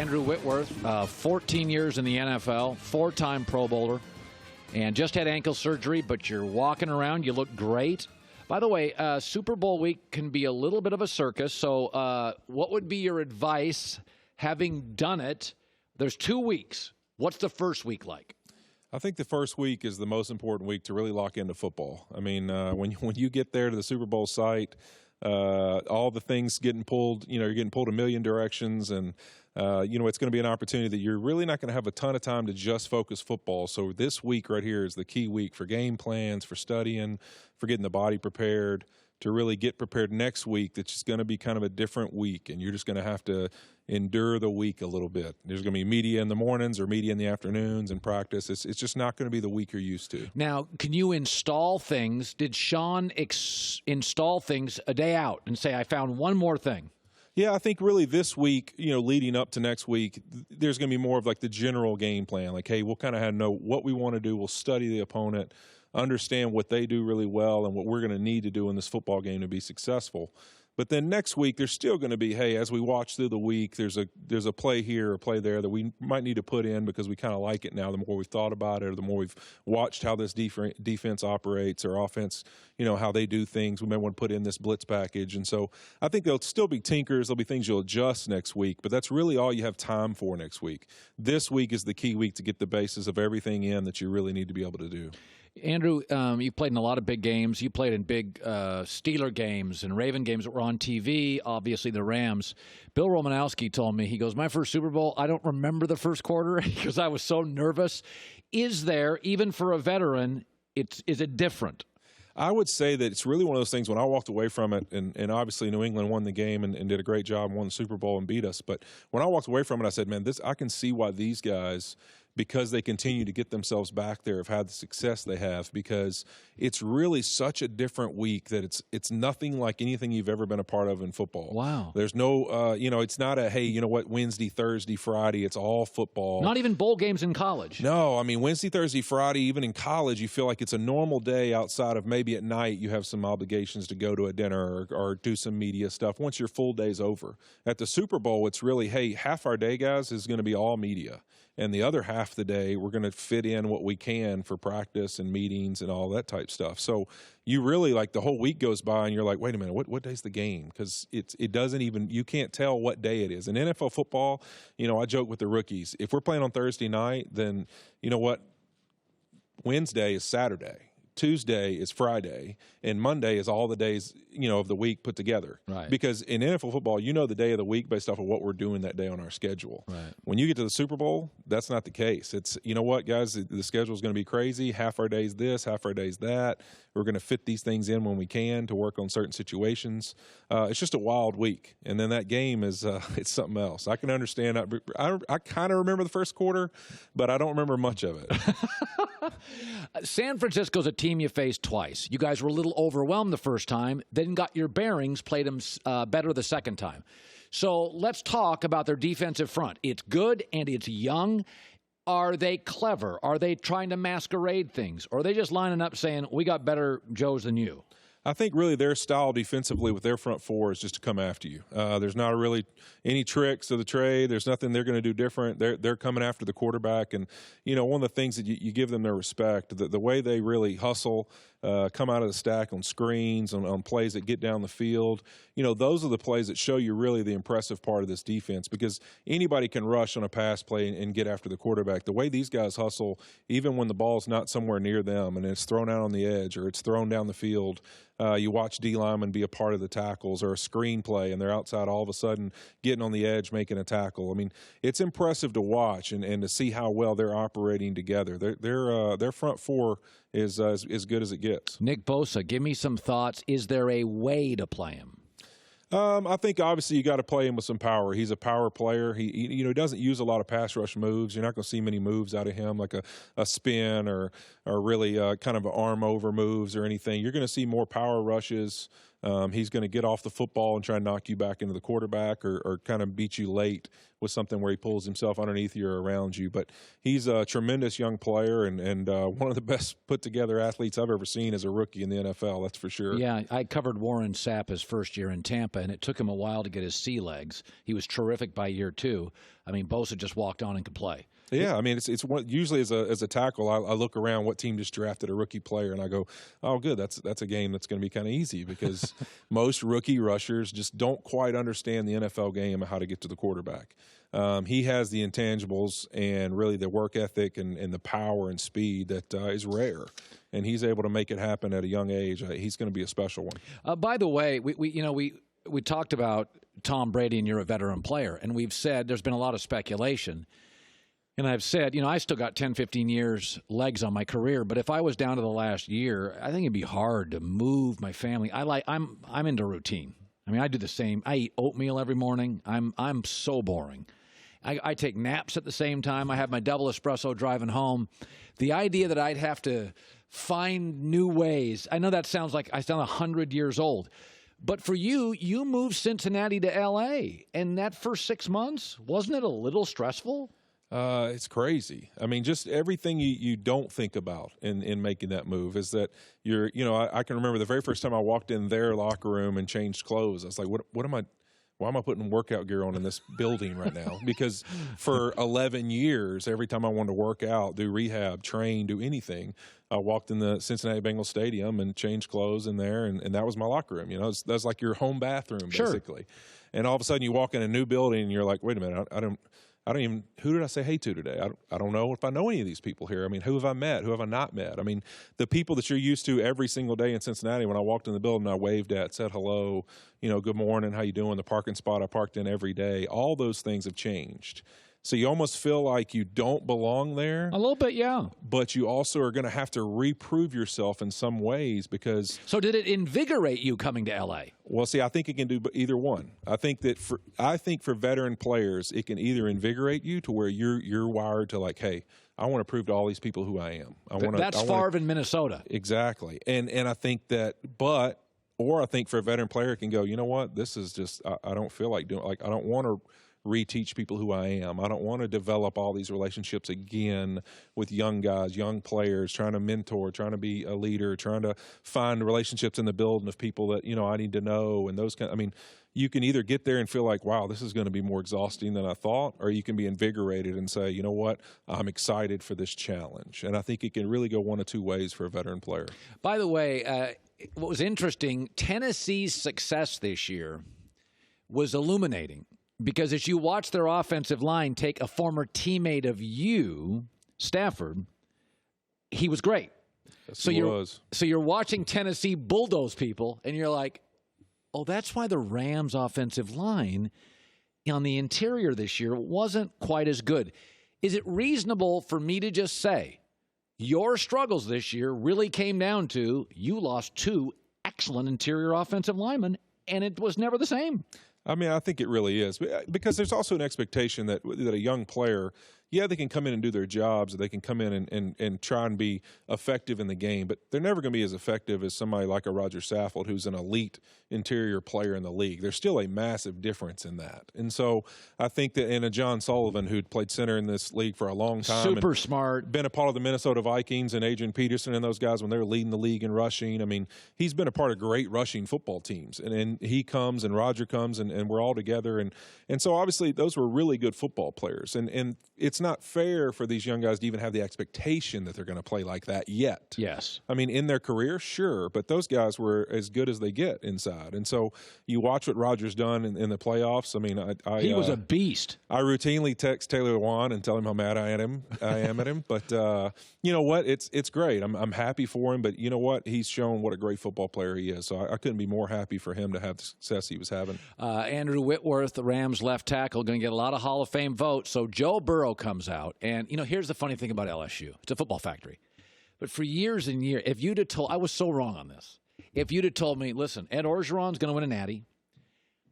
Andrew Whitworth, 14 years in the NFL, 4-time Pro Bowler, and just had ankle surgery, but you're walking around. You look great. By the way, Super Bowl week can be a little bit of a circus, so what would be your advice, having done it? There's 2 weeks. What's the first week like? I think the first week is the most important week to really lock into football. I mean, when you get there to the Super Bowl site, all the things getting pulled, you're getting pulled a million directions, and it's going to be an opportunity that you're really not going to have a ton of time to just focus football. So this week right here is the key week for game plans, for studying, for getting the body prepared, to really get prepared next week. That's just going to be kind of a different week, and you're just going to have to endure the week a little bit. There's going to be media in the mornings or media in the afternoons and practice. It's just not going to be the week you're used to. Now, can you install things? Did Sean install things a day out and say, I found one more thing? Yeah, I think really this week, leading up to next week, there's going to be more of like the general game plan. Like, hey, we'll kind of know what we want to do. We'll study the opponent, understand what they do really well and what we're going to need to do in this football game to be successful. But then next week, there's still going to be, hey, as we watch through the week, there's a play here or play there that we might need to put in because we kind of like it now. The more we've thought about it, or the more we've watched how this defense operates or offense, how they do things, we may want to put in this blitz package. And so I think there'll still be tinkers. There'll be things you'll adjust next week, but that's really all you have time for next week. This week is the key week to get the basis of everything in that you really need to be able to do. Andrew, you played in a lot of big games. You played in big Steeler games and Raven games that were on TV, obviously the Rams. Bill Romanowski told me, he goes, my first Super Bowl, I don't remember the first quarter because I was so nervous. Is there, even for a veteran, is it different? I would say that it's really one of those things when I walked away from it, and obviously New England won the game and did a great job and won the Super Bowl and beat us. But when I walked away from it, I said, man, I can see why these guys, because they continue to get themselves back there, have had the success they have, because it's really such a different week that it's nothing like anything you've ever been a part of in football. Wow. There's no, it's not a, hey, Wednesday, Thursday, Friday, it's all football. Not even bowl games in college. No, I mean, Wednesday, Thursday, Friday, even in college, you feel like it's a normal day outside of maybe at night you have some obligations to go to a dinner or do some media stuff once your full day's over. At the Super Bowl, it's really, hey, half our day, guys, is going to be all media. And the other half of the day, we're going to fit in what we can for practice and meetings and all that type stuff. So you really, like, the whole week goes by and you're like, wait a minute, what day's the game? Because it doesn't even, you can't tell what day it is. In NFL football, I joke with the rookies. If we're playing on Thursday night, then you know what? Wednesday is Saturday. Tuesday is Friday, and Monday is all the days, of the week put together. Right. Because in NFL football, the day of the week based off of what we're doing that day on our schedule. Right. When you get to the Super Bowl, that's not the case. It's, what, guys, the schedule is going to be crazy. Half our day's this, half our day's that. We're going to fit these things in when we can to work on certain situations. It's just a wild week. And then that game is it's something else. I can understand. I kind of remember the first quarter, but I don't remember much of it. San Francisco's a team you faced twice. You guys were a little overwhelmed the first time, then got your bearings, played them better the second time. So let's talk about their defensive front. It's good and it's young. Are they clever? Are they trying to masquerade things? Or are they just lining up saying, we got better Joes than you? I think really their style defensively with their front four is just to come after you. There's not really any tricks of the trade. There's nothing they're going to do different. They're coming after the quarterback. And, one of the things that you give them their respect, the way they really hustle, come out of the stack on screens, on plays that get down the field. Those are the plays that show you really the impressive part of this defense, because anybody can rush on a pass play and get after the quarterback. The way these guys hustle, even when the ball's not somewhere near them and it's thrown out on the edge or it's thrown down the field, you watch D linemen be a part of the tackles, or a screen play and they're outside all of a sudden getting on the edge, making a tackle. I mean, it's impressive to watch and to see how well they're operating together. Their front four is as good as it gets. Nick Bosa, give me some thoughts. Is there a way to play him? I think obviously you got to play him with some power. He's a power player. He doesn't use a lot of pass rush moves. You're not going to see many moves out of him, like a spin or really kind of arm over moves or anything. You're going to see more power rushes. He's going to get off the football and try and knock you back into the quarterback or kind of beat you late with something where he pulls himself underneath you or around you. But he's a tremendous young player and one of the best put-together athletes I've ever seen as a rookie in the NFL, that's for sure. Yeah, I covered Warren Sapp his first year in Tampa, and it took him a while to get his sea legs. He was terrific by year two. I mean, Bosa just walked on and could play. Yeah, I mean, it's usually as a tackle, I look around what team just drafted a rookie player, and I go, oh, good, that's a game that's going to be kind of easy because most rookie rushers just don't quite understand the NFL game and how to get to the quarterback. He has the intangibles and really the work ethic and the power and speed that is rare, and he's able to make it happen at a young age. He's going to be a special one. By the way, we talked about Tom Brady, and you're a veteran player, and we've said there's been a lot of speculation. And I've said, I still got 10, 15 years legs on my career, but if I was down to the last year, I think it'd be hard to move my family. I'm into routine. I mean, I do the same. I eat oatmeal every morning. I'm so boring. I take naps at the same time. I have my double espresso driving home. The idea that I'd have to find new ways. I know that sounds like I sound 100 years old. But for you moved Cincinnati to L.A., and that first 6 months, wasn't it a little stressful? It's crazy. I mean, just everything you don't think about in making that move is that I can remember the very first time I walked in their locker room and changed clothes. I was like, why am I putting workout gear on in this building right now? Because for 11 years, every time I wanted to work out, do rehab, train, do anything, I walked in the Cincinnati Bengals stadium and changed clothes in there, and that was my locker room. That's like your home bathroom, basically. Sure. And all of a sudden you walk in a new building and you're like, wait a minute, I don't even, who did I say hey to today? I don't know if I know any of these people here. I mean, who have I met? Who have I not met? I mean, the people that you're used to every single day in Cincinnati, when I walked in the building, I waved at, said hello, good morning, how you doing? The parking spot I parked in every day. All those things have changed. So you almost feel like you don't belong there. A little bit, yeah. But you also are going to have to reprove yourself in some ways because... So did it invigorate you coming to L.A.? Well, see, I think it can do either one. I think for veteran players, it can either invigorate you to where you're wired to like, hey, I want to prove to all these people who I am. That's Favre in Minnesota. Exactly. And I think that, or I think for a veteran player, it can go, you know what, this is just, I don't feel like doing, like, I don't want to reteach people who I am. I don't want to develop all these relationships again with young guys, young players, trying to mentor, trying to be a leader, trying to find relationships in the building of people that, I need to know and those kind. I mean, you can either get there and feel like, wow, this is going to be more exhausting than I thought, or you can be invigorated and say, you know what, I'm excited for this challenge. And I think it can really go one of two ways for a veteran player. By the way, what was interesting, Tennessee's success this year was illuminating. Because as you watch their offensive line take a former teammate of you, Stafford, he was great. So you're watching Tennessee bulldoze people, and you're like, oh, that's why the Rams' offensive line on the interior this year wasn't quite as good. Is it reasonable for me to just say your struggles this year really came down to you lost two excellent interior offensive linemen, and it was never the same? I mean, I think it really is, because there's also an expectation that a young player, they can come in and do their jobs, they can come in and try and be effective in the game, but they're never going to be as effective as somebody like a Roger Saffold, who's an elite interior player in the league. There's still a massive difference in that. And so I think that in a John Sullivan, who'd played center in this league for a long time. Super smart. Been a part of the Minnesota Vikings and Adrian Peterson and those guys when they were leading the league in rushing. I mean, he's been a part of great rushing football teams. And he comes and Roger comes and we're all together. And so obviously those were really good football players. And it's not fair for these young guys to even have the expectation that they're going to play like that yet. Yes. I mean, in their career, sure, but those guys were as good as they get inside. And so you watch what Roger's done in the playoffs. I mean, he was a beast. I routinely text Taylor Lewan and tell him how mad I am at him. But you know what? It's great. I'm happy for him. But you know what? He's shown what a great football player he is. So I couldn't be more happy for him to have the success he was having. Andrew Whitworth, the Rams left tackle, going to get a lot of Hall of Fame votes. So Joe Burrow comes out. And, here's the funny thing about LSU. It's a football factory. But for years and years, if you'd have told – I was so wrong on this. If you'd have told me, listen, Ed Orgeron's going to win a natty.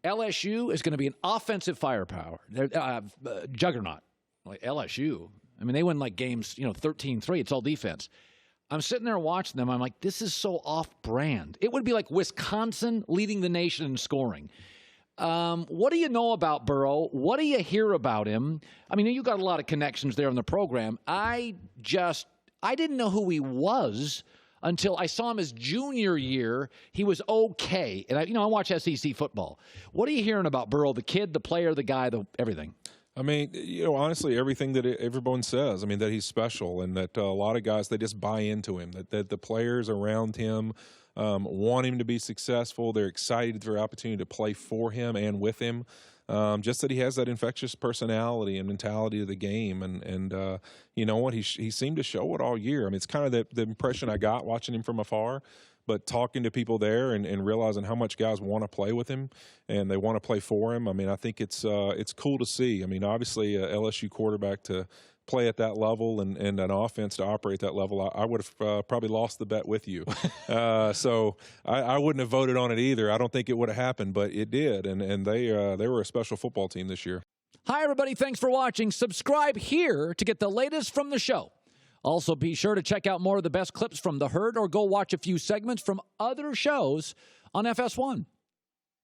LSU is going to be an offensive firepower. Juggernaut. Like LSU. I mean, they win like games, 13-3. It's all defense. I'm sitting there watching them. I'm like, this is so off-brand. It would be like Wisconsin leading the nation in scoring. What do you know about Burrow? What do you hear about him? I mean, you got a lot of connections there in the program. I didn't know who he was until I saw him his junior year. He was okay. And I watch SEC football. What are you hearing about Burrow, the kid, the player, the guy, everything? I mean, honestly, everything that everyone says. I mean, that he's special, and that a lot of guys, they just buy into him. That the players around him want him to be successful. They're excited for the opportunity to play for him and with him. Just that he has that infectious personality and mentality of the game, and you know what? He seemed to show it all year. I mean, it's kind of the impression I got watching him from afar. But talking to people there and realizing how much guys want to play with him and they want to play for him, I mean, I think it's cool to see. I mean, obviously, a LSU quarterback to play at that level and an offense to operate that level, I would have probably lost the bet with you. So I wouldn't have voted on it either. I don't think it would have happened, but it did, and they were a special football team this year. Hi, everybody. Thanks for watching. Subscribe here to get the latest from the show. Also, be sure to check out more of the best clips from The Herd or go watch a few segments from other shows on FS1.